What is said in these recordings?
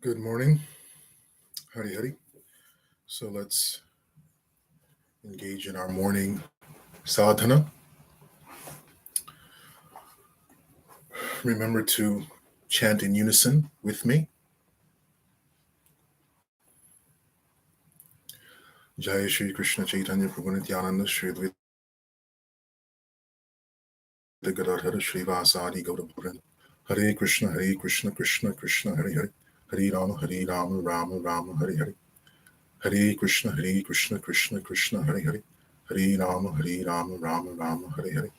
Good morning. Hari Hari. So let's engage in our morning sadhana. Remember to chant in unison with me. Jai Shri Krishna Chaitanya Prabhu Nityananda Shri Advaita Gadadhara Srivasadi Gaurabharan. Hare Krishna Krishna Krishna Hare Hare. Hare Rama Rama Rama Hare Hare. Hare Krishna Krishna Krishna Hare Hare. Hare Rama Rama Rama Hare Hare.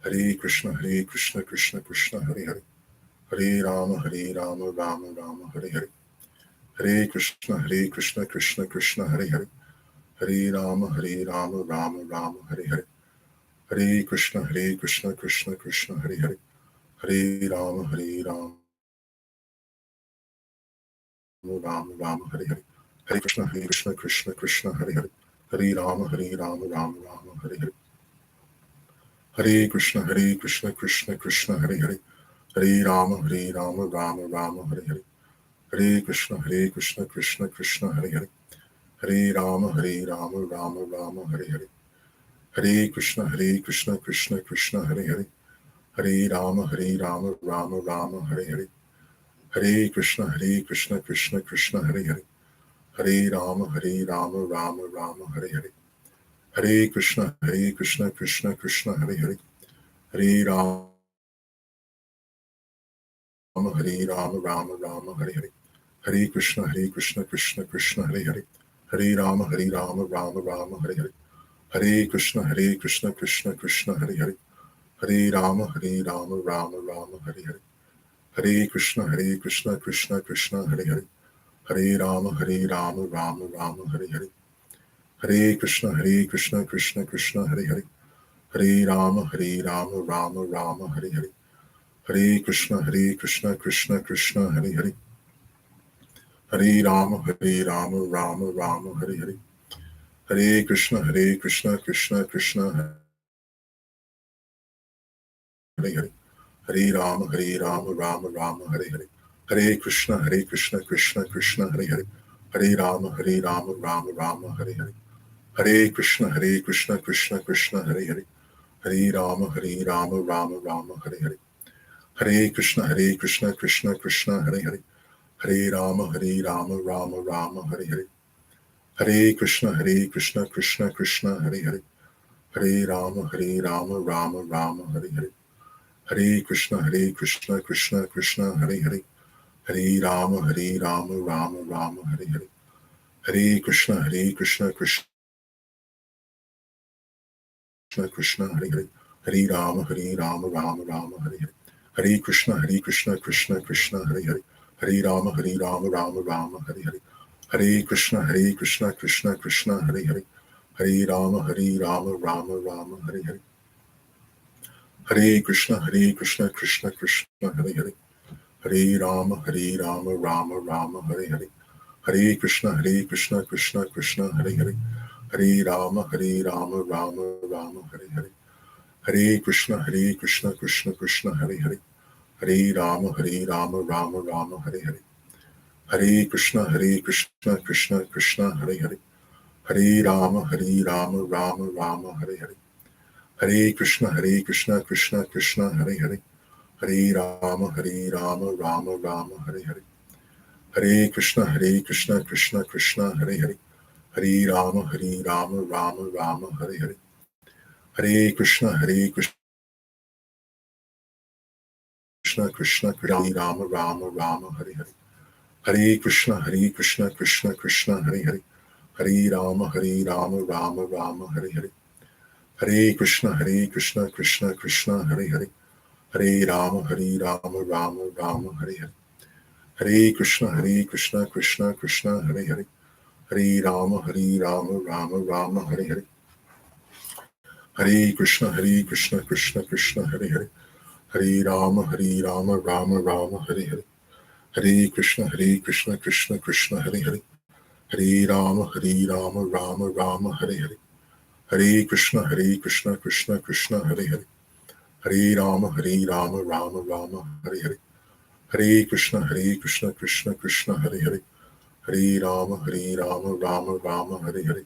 Hare Krishna Krishna Krishna Hare Hare. Hare Rama Rama Rama Hare Hare. Hare Krishna Krishna Krishna Hare Hare. Hare Rama Rama Rama Hare Hare. Hare Krishna Krishna Krishna Hare Hare. Hare Rama Rama Rama Hare Hare. Hare Krishna Krishna Krishna Hare Hare. Hare Rama Rama Rama Hare Hare. Hare Krishna Krishna Krishna Hare Hare. Hare Rama Rama Rama Hare Hare. Hare Krishna Krishna Krishna Hare Hare. Hare Rama Rama Rama Hare Hare. Hare Krishna Krishna Krishna Hare Hare. Hare Rama Rama Rama Hare Hare. Hare Krishna Krishna Krishna Hare Hare. Hare Rama Rama Rama Hare Hare. Hare Krishna Krishna Krishna Hare Hare. Hare Rama Rama Rama Hare Hare. Hare Krishna Krishna Krishna Hare Hare. Hare Rama Rama Rama Hare Hare. Hare Krishna Krishna Krishna Hare Hare. Hare Rama Rama Rama Hare Hare. Hare Krishna Krishna Krishna Hare Hare. Hare Rama Rama Rama Hare Hare. Hare Krishna Krishna Krishna Hare Hare. Hare Rama Rama Rama Hare Hare. Hare Krishna Krishna Krishna Hare Hare. Hare Rama Rama Rama Hare Hare. Hare Krishna Krishna Krishna Hare Hare. Hare Rama Rama Rama Hare Hare. Hare Krishna Krishna Krishna Hare Hare. Hare Rama Rama Rama Hare Hare. Hare Krishna Krishna Krishna Hare Hare. Hare Rama Rama Rama Hare Hare. Hare Krishna Krishna Krishna Hare Hare. Hare Rama Rama Rama Hare Hare. Hare Krishna Krishna Krishna Hare Hare. Hare Rama Rama Rama Hare Hare. Hare Krishna Krishna Krishna Hare Hare. Hare Rama Rama Rama Hare Hare. Hare Krishna Krishna Krishna Hare Hare. Hare Rama Rama Rama Hare Hare. Hare Krishna Krishna Krishna Hare Hare. Hare Rama Rama Rama Hare Hare. Hare Krishna Krishna Krishna Hare Hare. Hare Rama Rama Rama Hare Hare. Hare Krishna Krishna Krishna Hare Hare. Hare Rama Rama Rama Hare Hare. Hare Krishna Krishna Krishna Hare Hare. Hare Rama Rama Rama Hare Hare. Hare Krishna Krishna Krishna Hare Hare. Hare Rama Rama Rama Hare Hare. Hare Krishna Krishna Krishna Hare Hare. Hare Rama Rama Rama Hare Hare. Hare Krishna Krishna Krishna Hare Hare. Hare Rama Rama Rama Hare Hare. Hare Krishna Krishna Krishna Hare Hare. Hare Rama Rama Rama Hare Hare. Hare Krishna Krishna Krishna Hare Rama Rama Hare Hare. Hare Krishna Krishna Krishna Hare Hare. Hare Rama Rama Rama Hare Hare. Hare Krishna Krishna Krishna Hare Hare. Hare Rama Rama Rama Hare Hare. Hare Krishna Krishna Krishna Hare Hare. Hare Rama Rama Rama Hare Hare. Hare Krishna Krishna Krishna Hare Hare. Hare Rama Rama Rama Hare Hare. Hare Krishna Krishna Krishna Hare Hare. Hare Rama Rama Rama Hare Hare. Hare Krishna Krishna Krishna Hare Hare. Hare Rama Rama Rama Hare Hare. Hare Krishna, Krishna Krishna, Hare Hare, Hare Rama, Rama Rama, Hare Hare,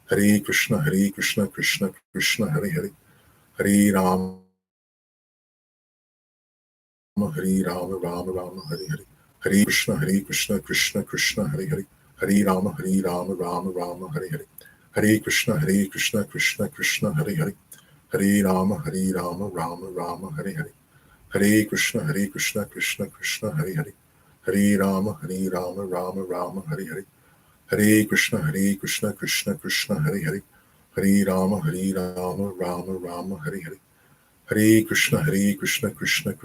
Hare Krishna, Krishna Krishna, Hare Hare, Hare Rama, Rama Rama, Hare Hare, Hare Krishna, Krishna Krishna, Hare Hare, Hare Rama, Rama Rama, Hare Hare, Hare Krishna, Krishna Krishna, Hare Hare, Hare Rama, Rama Rama, Hare Hare, Hare Krishna, Krishna Krishna, Hare Hare, Hare Rama, Rama Rama, Hare Hare, Hare Krishna, Krishna Krishna, Hare Hare, Hare Rama, Rama Rama, Hare Hare, Hare Krishna, Krishna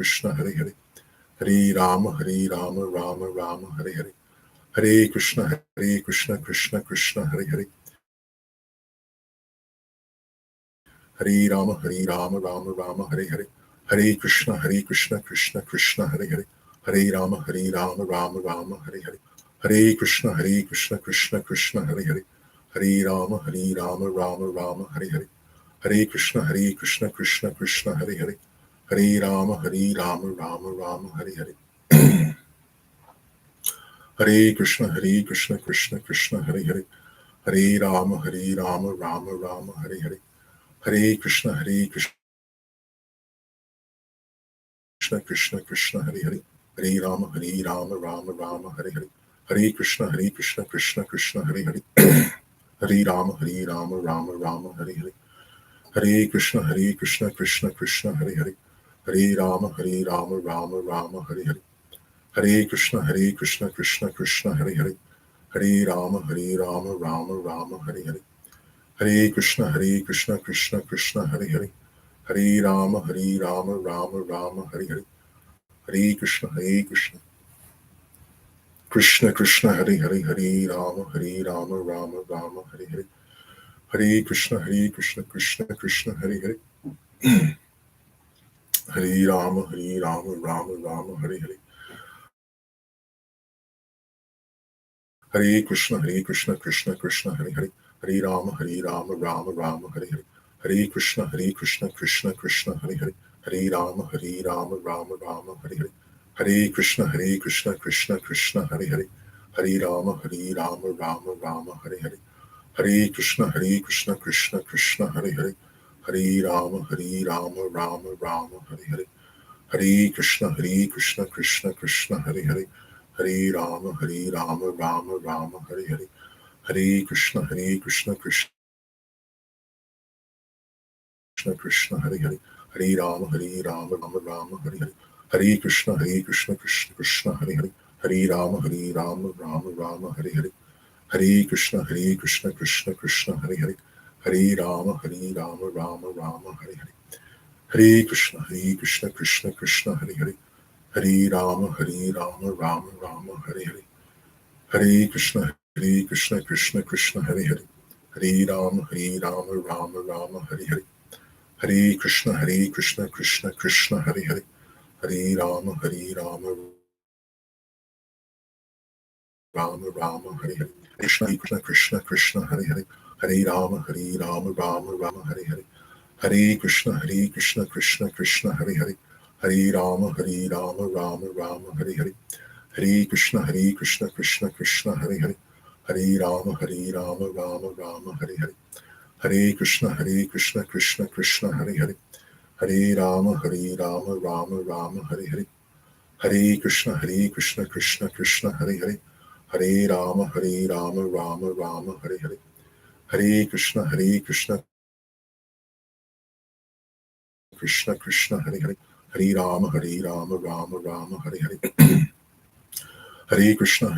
Krishna, Hare Hare, Hare Rama, Rama Rama, Hare Hare, Hare Krishna, Krishna Krishna, Hare Hare, Hare Rama, Rama Rama, Hare Hare, Hare Krishna, Krishna Krishna, Hare Hare, Hare Rama, Rama Rama, Hare Hare, Hare Krishna, Krishna Krishna, Hare Hare, Hare Rama, Rama Rama, Hare Hare, Hare Krishna, Krishna Krishna, Hare Hare, Hare Rama, Rama Rama, Hare Hare, Hare Krishna, Krishna Krishna, Hare Hare, Hare Rama, Rama Rama, Hare Hare, Hare Krishna, Krishna Krishna, Hare Hare, Hare Rama, Rama Rama, Hare Hare, Hare Krishna, Krishna Krishna, Hare Hare, Hare Rama, Rama Rama, Hare Hare, Hare Krishna, Krishna Krishna, Hare Hare, Hare Rama, Rama Rama, Hare Hare, Hare Krishna, Krishna Krishna, Hare Hare, Hare Rama, Rama Rama, Hare Hare, Hare Krishna, Krishna Krishna, Hare Hare, Hare Rama, Rama Rama, Hare Hare, Hare Krishna, Krishna Krishna, Hare Hare, Hare Rama Rama, Hare Hare, Hare Krishna, Krishna Krishna, Hare Hare, Hare Rama, Rama Rama, Hare Hare, Hare Krishna, Krishna Krishna, Hare Hare, Hare Rama, Rama Rama, Hare Hare, Hare Krishna, Krishna Krishna, Hare Hare, Hare Rama, Rama Rama, Hare Hare, Hare Krishna, Krishna Krishna, Hare Hare, Hare Rama, Rama Rama, Hare Hare, Hare Krishna, Krishna Krishna, Hare Hare, Hare Rama, Rama Rama, Hare Hare, Hare Krishna, Krishna Krishna, Hare Hare, Hare Rama, Rama Rama, Hare Hare, Hare Krishna, Krishna Krishna, Hare Hare, Hare Rama, Rama, Hare Hare, Hare Krishna, Krishna, Hare Hare, Hare Rama, Rama, Hare Hare, Hare Krishna, Krishna, Hare Hare, Hare Rama, Rama, Hare Hare, Hare Krishna, Krishna, Hare Hare, Hare Rama, Rama, Hare Hare, Hare Krishna, Krishna, Hare Hare, Hare Rama, Rama, Hare Hare, Hare Krishna, Krishna, Hare Hare, Hare Rama, Rama, Hare Hare, Krishna, Hare Hare, Hare Rama, Rama, Hare Hare, Hare Krishna, Krishna, Hare Hare, Hare Rama, Rama, Hare Hare, Hare Krishna, Krishna, Hare Hare, Hare Rama, Rama, Hare Hare, Hare Krishna, Krishna, Hare Hare, Hare Rama, Rama, Hare Hare, Hare Krishna,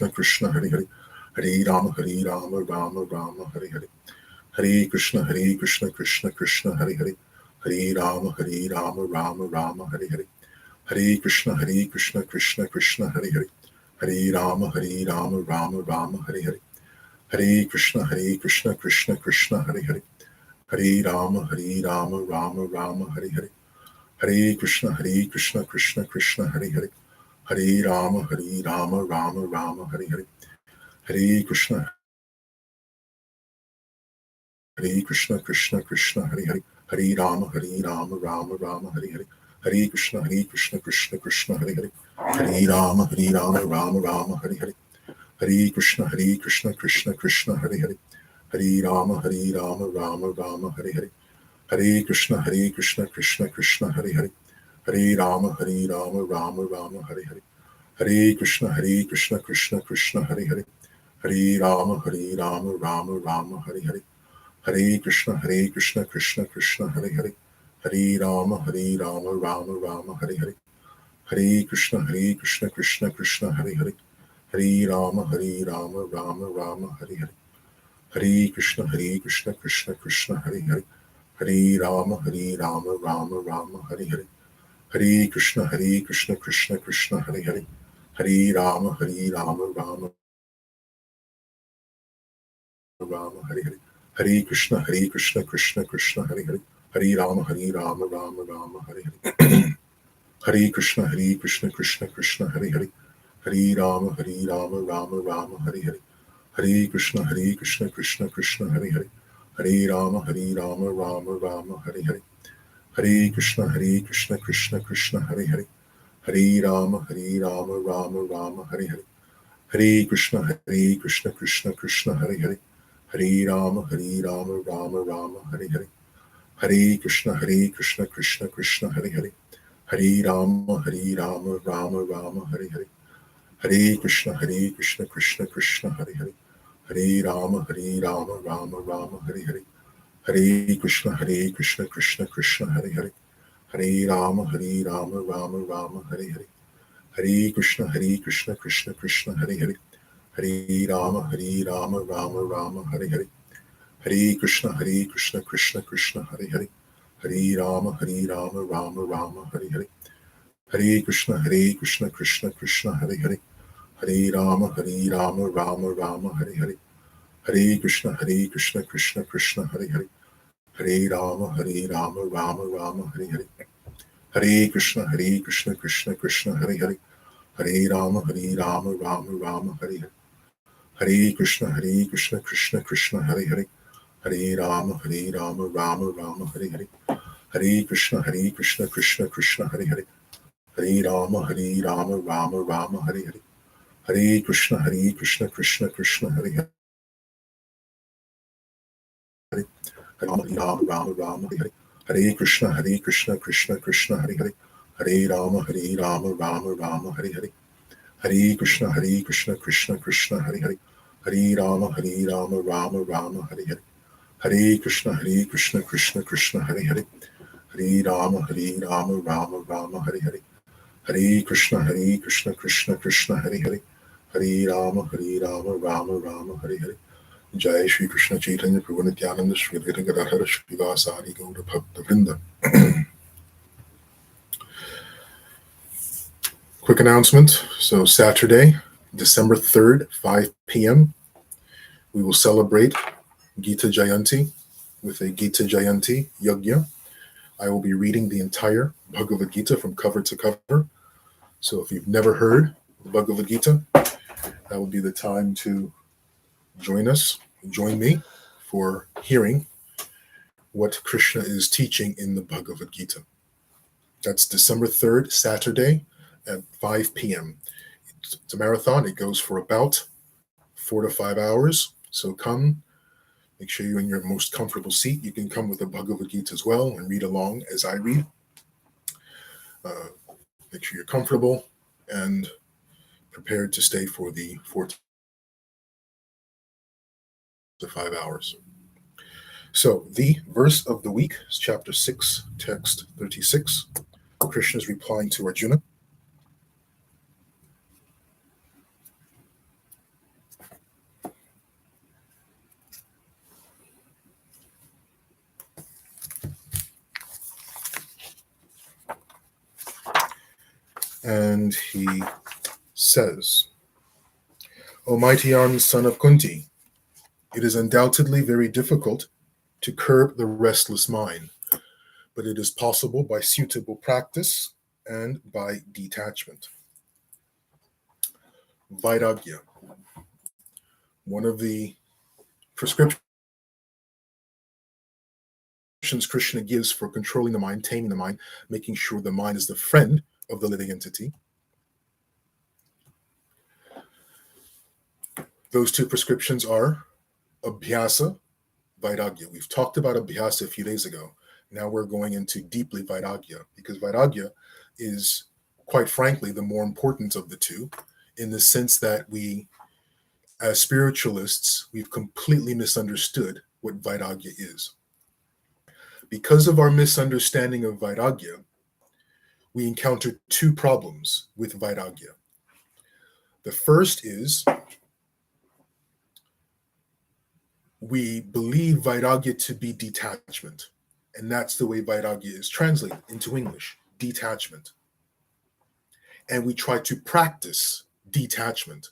Krishna, Hare Hare, Hare Rama, Rama, Hare Hare, Hare Krishna, Krishna, Hare Hare, Hare Rama, Rama, Hare Hare, Hare Krishna, Krishna, Hare Hare, Hare Rama, Rama, Hare Hare, Hare Krishna, Krishna, Hare Hare, Hare Rama, Rama, Hare Hare, Hare Krishna, Krishna, Hare Hare, Hare Rama, Rama, Hare Hare, Hare Krishna, Krishna, Hare Hare, Hare Rama, Rama, Hare Hare, Hare Krishna, Krishna, Hare Hare, Hare Rama, Rama, Hare Hare, Hare Krishna, Krishna, Hare Hare, Hare Rama, Rama, Hare Hare, Hare Krishna, Krishna Krishna, Hare Hare. Hare Rama, Rama Rama, Hare Hare. Hare Krishna, Krishna Krishna, Hare Hare. Hare Rama, Rama Rama, Hare Hare. Hare Krishna, Krishna Krishna, Hare Hare. Hare Rama, Rama Rama, Hare Hare. Hare Krishna, Krishna Krishna, Hare Hare. Hare Rama, Rama Rama, Hare Hare. Hare Krishna, Krishna Krishna, Hare Hare. Hare Rama, Rama Rama, Hare Hare. Hare Krishna, Krishna Krishna, Hare Hare. Hare Rama, Rama Rama, Hare Hare. Hare Krishna, Krishna Krishna, Hare Hare. Hare Rama, Rama Rama, Hare Hare. Hare Krishna, Krishna Krishna, Hare Hare. Hare Rama, Rama Rama, Hare Hare. Hare Krishna, Krishna Krishna, Hare Hare. Hare Rama, Rama Rama, Hare Hare. Hare Krishna, Krishna Krishna, Hare Hare. Hare Rama, Rama Rama, Hare Hare. Hare Krishna, Krishna Krishna, Hare Hare. Hare Rama, Rama Rama, Hare Hare. Hare Krishna, Krishna Krishna, Hare Hare. Hare Rama, Rama Rama, Hare Hare. Hare Krishna, Krishna Krishna, Hare Hare. Hare Rama, Rama Rama, Hare Hare. Hare Krishna, Krishna Krishna, Hare Hare. Hare Rama, Rama Rama, Hare Hare. Hare Krishna, Krishna Krishna, Hare Hare. Hare Rama, Rama Rama, Hare Hare. Hare Krishna, Krishna Krishna, Hare Hare. Hare Rama, Rama Rama, Hare Hare. Hare Krishna, Krishna Krishna, Hare Hare. Hare Rama, Rama Rama, Hare Hare. Hare Krishna, Krishna Krishna, Hare Hare. Hare Rama, Rama Rama, Hare Hare. Hare Krishna, Krishna Krishna, Hare Hare. Hare Rama, Rama Rama, Hare Hare. Hare Krishna, Krishna Krishna, Hare Hare. Hare Rama, Rama Rama, Hare Hare. Hare Krishna, Krishna Krishna, Hare Hare. Hare Rama, Rama Rama, Hare Hare. Hare Krishna, Krishna Krishna, Hare Hare. Hare Rama, Rama Rama, Hare Hare. Hare Krishna, Krishna Krishna, Hare Hare. Hare Rama, Rama Rama, Hare Hare. Hare Krishna, Krishna Krishna, Hare Hare. Hare Rama, Rama, Hare Hare. Hare Krishna, Krishna Krishna, Hare Hare. Hare Rama, Rama, Hare Hare. Hare Krishna, Krishna Krishna, Hare Hare. Hare Rama, Rama, Hare Hare. Hare Krishna, Krishna Krishna, Hare Hare. Hare Rama, Rama, Hare Hare. Hare Krishna, Krishna Krishna, Hare Hare. Hare Rama, Rama, Hare Hare. Jai Shri Krishna Chaitanya Prabhu Nityananda Shri Advaita Gadadhara Shri Vasari Gaura Bhakta Vrinda. Quick announcement. So Saturday, December 3rd, 5 p.m., we will celebrate Gita Jayanti with a Gita Jayanti Yajna. I will be reading the entire Bhagavad Gita from cover to cover. So if you've never heard the Bhagavad Gita, that will be the time to join me for hearing what Krishna is teaching in the Bhagavad Gita. That's December 3rd, Saturday at 5 p.m. It's a marathon. It goes for about 4 to 5 hours. So come, make sure you're in your most comfortable seat. You can come with the Bhagavad Gita as well and read along as I read. Make sure you're comfortable and prepared to stay for the 4 to 5 hours. So the verse of the week is chapter 6, text 36. Krishna is replying to Arjuna. And he says, O Maityayan son of Kunti, it is undoubtedly very difficult to curb the restless mind, but it is possible by suitable practice and by detachment. Vairagya. One of the prescriptions Krishna gives for controlling the mind, taming the mind, making sure the mind is the friend of the living entity. Those two prescriptions are Abhyasa, Vairagya. We've talked about Abhyasa a few days ago. Now we're going into deeply Vairagya, because Vairagya is, quite frankly, the more important of the two, in the sense that we, as spiritualists, we've completely misunderstood what Vairagya is. Because of our misunderstanding of Vairagya, we encounter two problems with Vairagya. The first is we believe Vairagya to be detachment, and that's the way Vairagya is translated into English, detachment. And we try to practice detachment.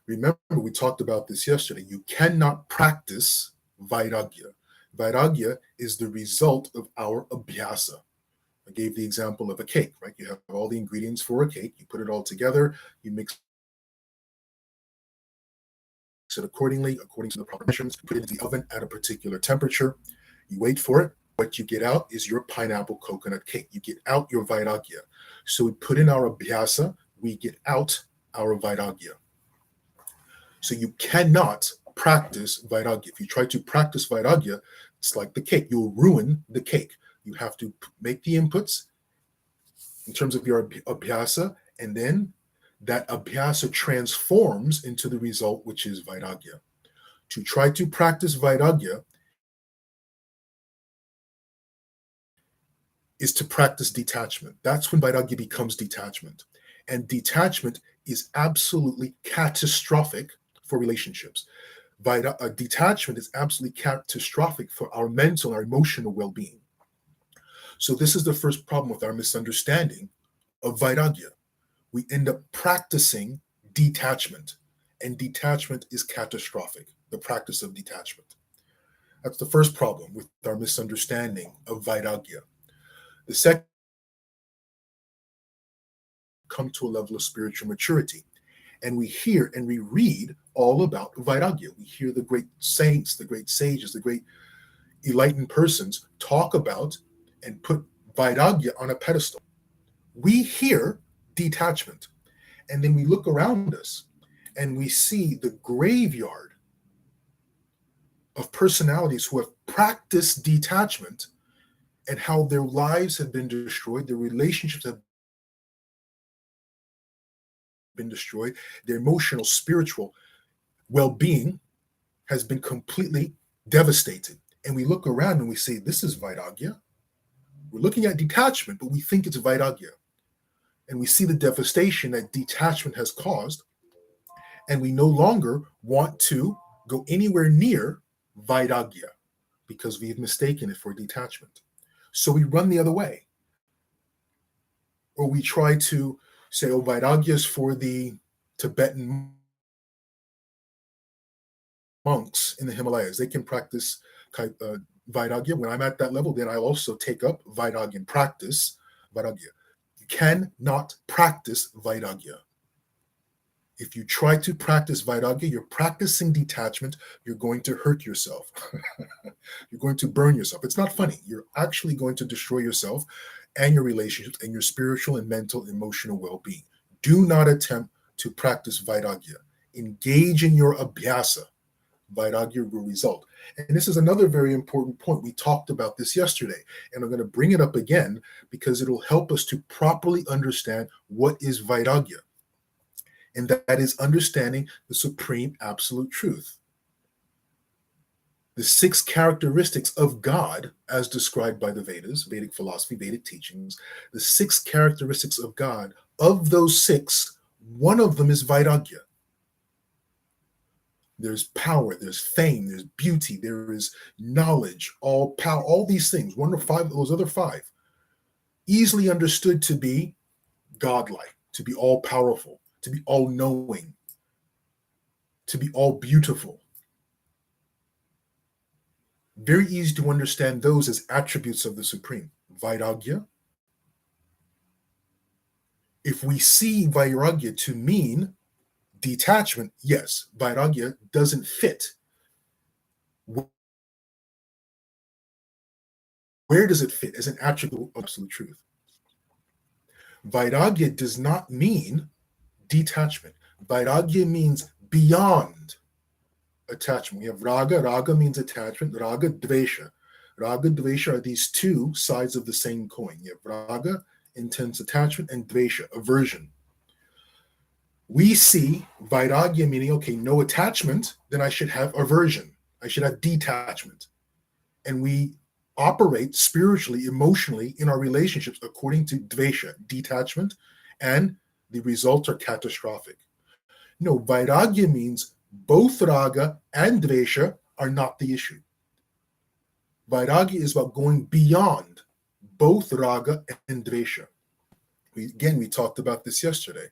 Remember, we talked about this yesterday. You cannot practice Vairagya. Vairagya is the result of our abhyasa. I gave the example of a cake, right? You have all the ingredients for a cake. You put it all together. You mix it accordingly, according to the proper measurements. Put it in the oven at a particular temperature. You wait for it. What you get out is your pineapple coconut cake. You get out your Vairagya. So we put in our abhyasa. We get out our Vairagya. So you cannot practice Vairagya. If you try to practice Vairagya, it's like the cake. You'll ruin the cake. You have to make the inputs in terms of your abhyasa, and then that abhyasa transforms into the result, which is Vairagya. To try to practice Vairagya is to practice detachment. That's when Vairagya becomes detachment. And detachment is absolutely catastrophic for relationships. Detachment is absolutely catastrophic for our mental, our emotional well-being. So this is the first problem with our misunderstanding of Vairagya. We end up practicing detachment, and detachment is catastrophic, the practice of detachment. That's the first problem with our misunderstanding of Vairagya. The second, come to a level of spiritual maturity. And we hear and we read all about Vairagya. We hear the great saints, the great sages, the great enlightened persons talk about and put Vairagya on a pedestal. We hear detachment, and then we look around us and we see the graveyard of personalities who have practiced detachment and how their lives have been destroyed, their relationships have been destroyed, their emotional, spiritual well-being has been completely devastated. And we look around and we say, this is Vairagya. We're looking at detachment, but we think it's Vairagya. And we see the devastation that detachment has caused, and we no longer want to go anywhere near Vairagya because we've mistaken it for detachment. So we run the other way. Or we try to say, oh, Vairagya is for the Tibetan monks in the Himalayas. They can practice Vairagya. When I'm at that level, then I also take up Vairagya and practice Vairagya. You cannot practice Vairagya. If you try to practice Vairagya, you're practicing detachment, you're going to hurt yourself. You're going to burn yourself. It's not funny. You're actually going to destroy yourself and your relationships and your spiritual and mental, emotional well-being. Do not attempt to practice Vairagya. Engage in your abhyasa. Vairagya will result. And this is another very important point. We talked about this yesterday, and I'm going to bring it up again because it'll help us to properly understand what is Vairagya. And that is understanding the supreme absolute truth. The 6 characteristics of God, as described by the Vedas, Vedic philosophy, Vedic teachings, the 6 characteristics of God, of those 6, one of them is Vairagya. There's power, there's fame, there's beauty, there is knowledge, all power, all these things. One of 5, those other 5, easily understood to be godlike, to be all powerful, to be all knowing, to be all beautiful. Very easy to understand those as attributes of the Supreme. Vairagya. If we see Vairagya to mean detachment, yes, Vairagya doesn't fit where does it fit as an attribute of absolute truth? Vairagya does not mean detachment. Vairagya means beyond attachment. We have raga. Raga means attachment. Raga, dvesha. Raga, dvesha are these two sides of the same coin. You have raga, intense attachment, and dvesha, aversion. We see vairagya meaning, okay, no attachment, then I should have aversion. I should have detachment. And we operate spiritually, emotionally in our relationships according to dvesha, detachment, and the results are catastrophic. No, vairagya means both raga and dvesha are not the issue. Vairagya is about going beyond both raga and dvesha. We talked about this yesterday.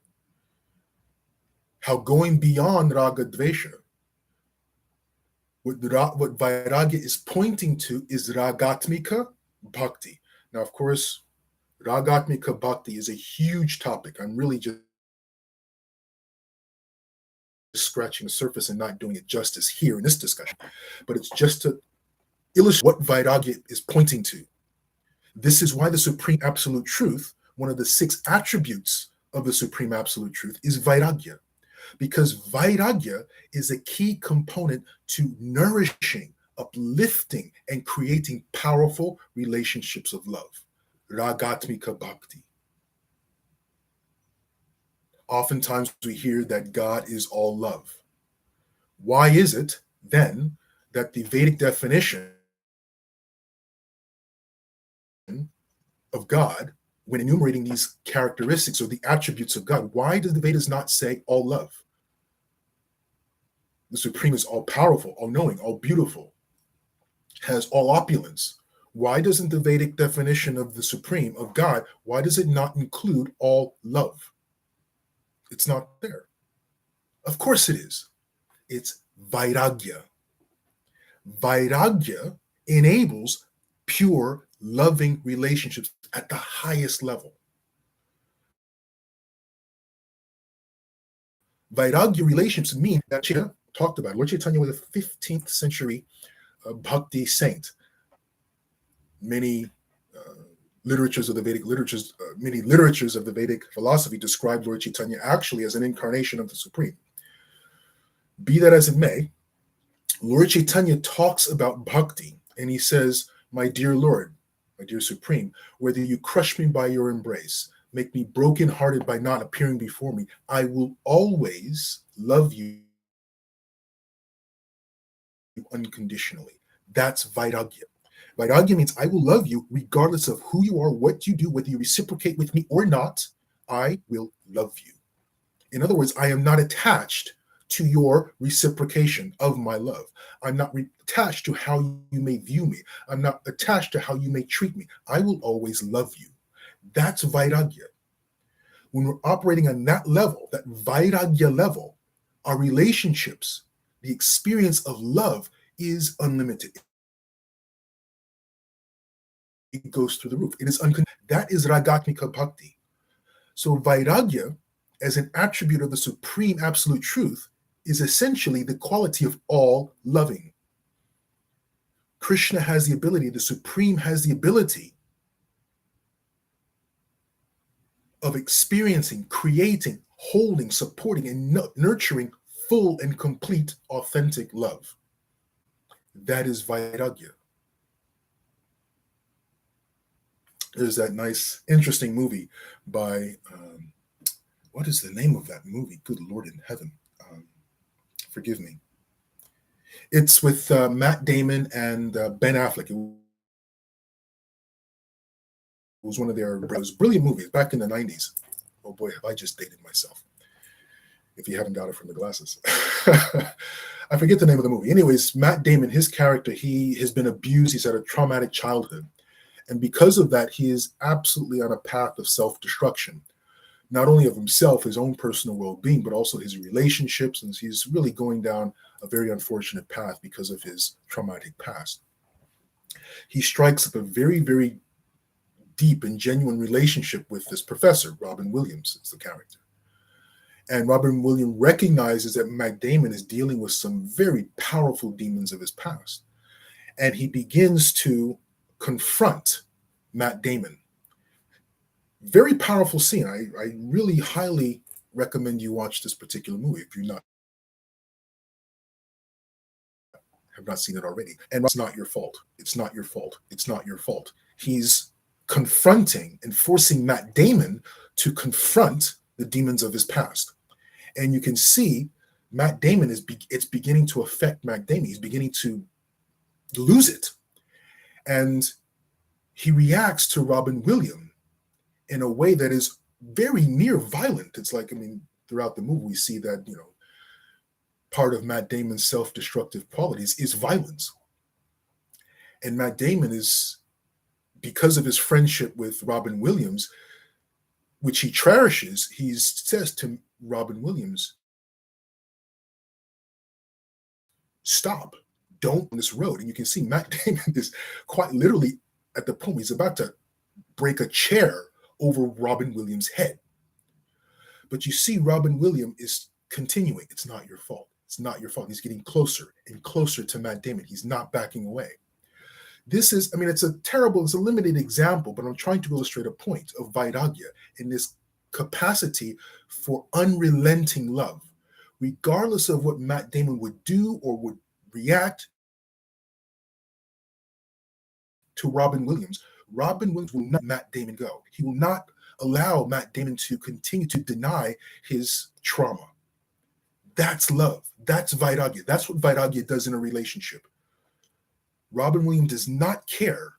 How going beyond raga dvesha, what Vairagya is pointing to is ragatmika bhakti. Now, of course, ragatmika bhakti is a huge topic. I'm really just scratching the surface and not doing it justice here in this discussion. But it's just to illustrate what Vairagya is pointing to. This is why the Supreme Absolute Truth, one of the 6 attributes of the Supreme Absolute Truth, is Vairagya. Because Vairagya is a key component to nourishing, uplifting, and creating powerful relationships of love. Ragatmika bhakti. Oftentimes we hear that God is all love. Why is it then that the Vedic definition of God, when enumerating these characteristics or the attributes of God, why does the Vedas not say all love? The Supreme is all powerful, all knowing, all beautiful, has all opulence. Why doesn't the Vedic definition of the Supreme, of God, why does it not include all love? It's not there. Of course it is. It's Vairagya. Vairagya enables pure, loving relationships at the highest level. Vairagya relationships mean that Chaitanya talked about. Lord Chaitanya was a 15th century Bhakti saint. Many literatures of the Vedic literatures, many literatures of the Vedic philosophy describe Lord Chaitanya actually as an incarnation of the Supreme. Be that as it may, Lord Chaitanya talks about Bhakti, and he says, "My dear Lord, my dear Supreme, whether you crush me by your embrace, make me brokenhearted by not appearing before me, I will always love you unconditionally." That's Vairagya. Vairagya means I will love you regardless of who you are, what you do, whether you reciprocate with me or not, I will love you. In other words, I am not attached to your reciprocation of my love. I'm not attached to how you may view me. I'm not attached to how you may treat me. I will always love you. That's Vairagya. When we're operating on that level, that Vairagya level, our relationships, the experience of love is unlimited. It goes through the roof. It is unconditional. That is Ragatmika Bhakti. So Vairagya, as an attribute of the Supreme Absolute Truth, is essentially the quality of all loving. Krishna has the ability, the Supreme has the ability of experiencing, creating, holding, supporting, and nurturing full and complete authentic love. That is Vairagya. There's that nice, interesting movie by, what is the name of that movie? Good Lord in heaven. Forgive me. It's with Matt Damon and Ben Affleck. It was one of their brilliant movies back in the 90s. Oh boy, have I just dated myself. If you haven't got it from the glasses. I forget the name of the movie. Anyways, Matt Damon, his character, he has been abused. He's had a traumatic childhood. And because of that, he is absolutely on a path of self-destruction, not only of himself, his own personal well-being, but also his relationships. And he's really going down a very unfortunate path because of his traumatic past. He strikes up a very, very deep and genuine relationship with this professor. Robin Williams is the character. And Robin Williams recognizes that Matt Damon is dealing with some very powerful demons of his past. And he begins to confront Matt Damon. Very powerful scene. I really highly recommend you watch this particular movie if you have not seen it already. And it's not your fault. It's not your fault. It's not your fault. He's confronting and forcing Matt Damon to confront the demons of his past. And you can see Matt Damon it's beginning to affect Matt Damon. He's beginning to lose it. And he reacts to Robin Williams in a way that is very near violent. It's like, throughout the movie, we see that, part of Matt Damon's self-destructive qualities is violence. And Matt Damon is, because of his friendship with Robin Williams, which he cherishes, he says to Robin Williams, stop, don't on this road. And you can see Matt Damon is quite literally at the point he's about to break a chair over Robin Williams' head. But you see Robin Williams is continuing. It's not your fault. It's not your fault. He's getting closer and closer to Matt Damon. He's not backing away. This is, it's a limited example, but I'm trying to illustrate a point of Vairagya in this capacity for unrelenting love. Regardless of what Matt Damon would do or would react to Robin Williams will not let Matt Damon go. He will not allow Matt Damon to continue to deny his trauma. That's love. That's Vairagya. That's what Vairagya does in a relationship. Robin Williams does not care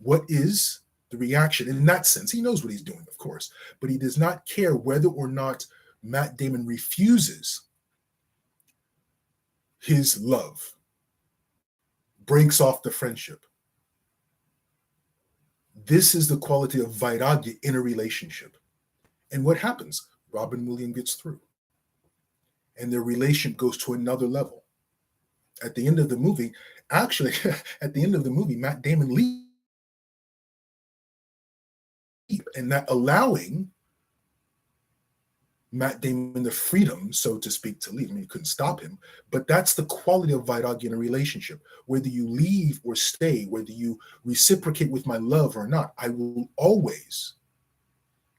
what is the reaction. And in that sense, he knows what he's doing, of course, but he does not care whether or not Matt Damon refuses his love, breaks off the friendship. This is the quality of Vairagya in a relationship. And what happens? Robin Williams gets through. And their relationship goes to another level. At the end of the movie, Matt Damon leaves. And that allowing Matt Damon the freedom, so to speak, to leave. You couldn't stop him. But that's the quality of Vairagya in a relationship. Whether you leave or stay, whether you reciprocate with my love or not, I will always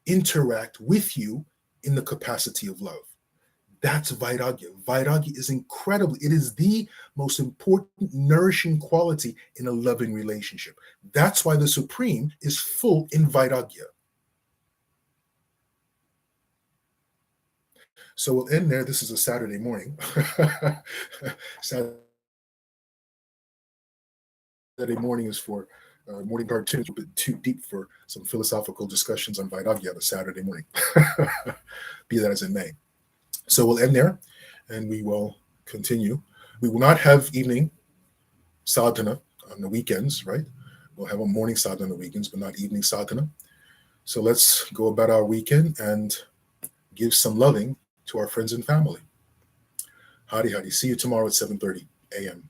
interact with you in the capacity of love. That's Vairagya. Vairagya is it is the most important, nourishing quality in a loving relationship. That's why the Supreme is full in Vairagya. So we'll end there. This is a Saturday morning. Saturday morning is for morning cartoons, a bit too deep for some philosophical discussions on Vairagya on a Saturday morning. Be that as it may. So we'll end there, and we will continue. We will not have evening sadhana on the weekends, right? We'll have a morning sadhana on the weekends, but not evening sadhana. So let's go about our weekend and give some loving to our friends and family. Hari Hari. See you tomorrow at 7:30 a.m.